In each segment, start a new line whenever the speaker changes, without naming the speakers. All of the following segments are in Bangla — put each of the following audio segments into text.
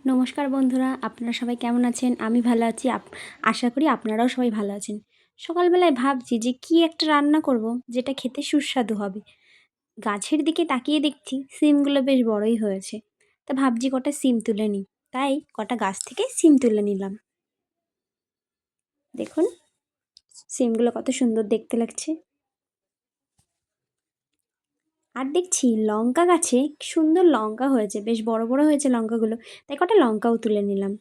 নমস্কার বন্ধুরা, আপনারা সবাই কেমন আছেন? আমি ভালো আছি। আশা করি আপনারাও সবাই ভালো আছেন। সকালবেলায় ভাবছি যে কী একটা রান্না করব যেটা খেতে সুস্বাদু হবে। গাছের দিকে তাকিয়ে দেখছি সিমগুলো বেশ বড়ই হয়েছে। তা ভাবছি কটা সিম তুলে নিই। তাই কটা গাছ থেকে সিম তুলে নিলাম। দেখুন সিমগুলো কত সুন্দর দেখতে লাগছে। আর দেখছি লঙ্কা গাছে কি সুন্দর লঙ্কা হয়েছে, বেশ বড় বড় হয়েছে লঙ্কাগুলো। তাই কটা লঙ্কাও তুলে নিলাম।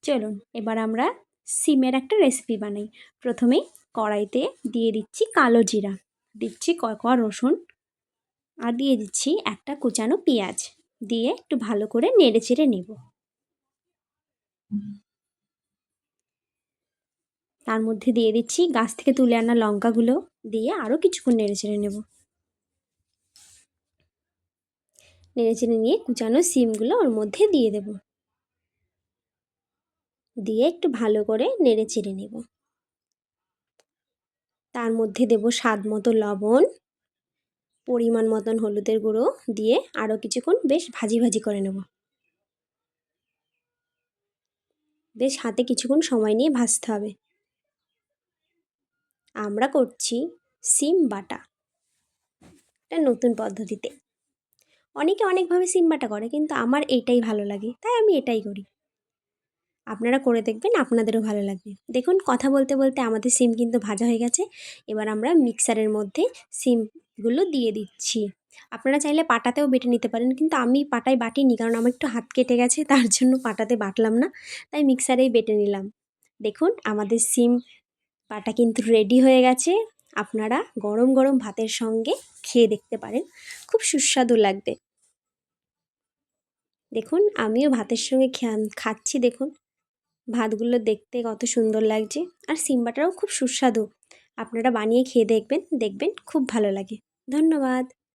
চলুন এবার আমরা সিমের একটা রেসিপি বানাই। প্রথমেই কড়াইতে দিয়ে দিচ্ছি কালো জিরা, দিচ্ছি কয়েক রসুন, আর দিয়ে দিচ্ছি একটা কুচানো পেঁয়াজ। দিয়ে একটু ভালো করে নেড়ে চেড়ে নেব। তার মধ্যে দিয়ে দিচ্ছি গাছ থেকে তুলে আনা লঙ্কাগুলো, দিয়ে আরও কিছুক্ষণ নেড়ে চেড়ে নেব। নেড়ে চেড়ে নিয়ে কুচানো সিমগুলো ওর মধ্যে দিয়ে দেব। দিয়ে একটু ভালো করে নেড়ে চেড়ে নেব। তার মধ্যে দেব স্বাদ মতো লবণ, পরিমাণ মতন হলুদের গুঁড়ো, দিয়ে আরও কিছুক্ষণ বেশ ভাজি ভাজি করে নেব। বেশ হাতে কিছুক্ষণ সময় নিয়ে ভাজতে হবে। আমরা করছি সিম বাটা, এটা নতুন পদ্ধতিতে। অনেকে অনেকভাবে সিম বাটা করে, কিন্তু আমার এইটাই ভালো লাগে, তাই আমি এটাই করি। আপনারা করে দেখবেন, আপনাদেরও ভালো লাগবে। দেখুন কথা বলতে বলতে আমাদের সিম কিন্তু ভাজা হয়ে গেছে। এবার আমরা মিক্সারের মধ্যে সিমগুলো দিয়ে দিচ্ছি। আপনারা চাইলে পাটাতেও বেটে নিতে পারেন, কিন্তু আমি পাটায় বাটিনি, কারণ আমার একটু হাত কেটে গেছে, তার জন্য পাটাতে বাটলাম না, তাই মিক্সারেই বেটে নিলাম। দেখুন আমাদের সিম বাটা কিন্তু রেডি হয়ে গেছে। আপনারা গরম গরম ভাতের সঙ্গে খেয়ে দেখতে পারেন, খুব সুস্বাদু লাগবে। দেখুন আমিও ভাতের সঙ্গে খাচ্ছি। দেখুন ভাতগুলো দেখতে কত সুন্দর লাগছে, আর সিম বাটাটাও খুব সুস্বাদু। আপনারা বানিয়ে খেয়ে দেখবেন, দেখবেন খুব ভালো লাগে। ধন্যবাদ।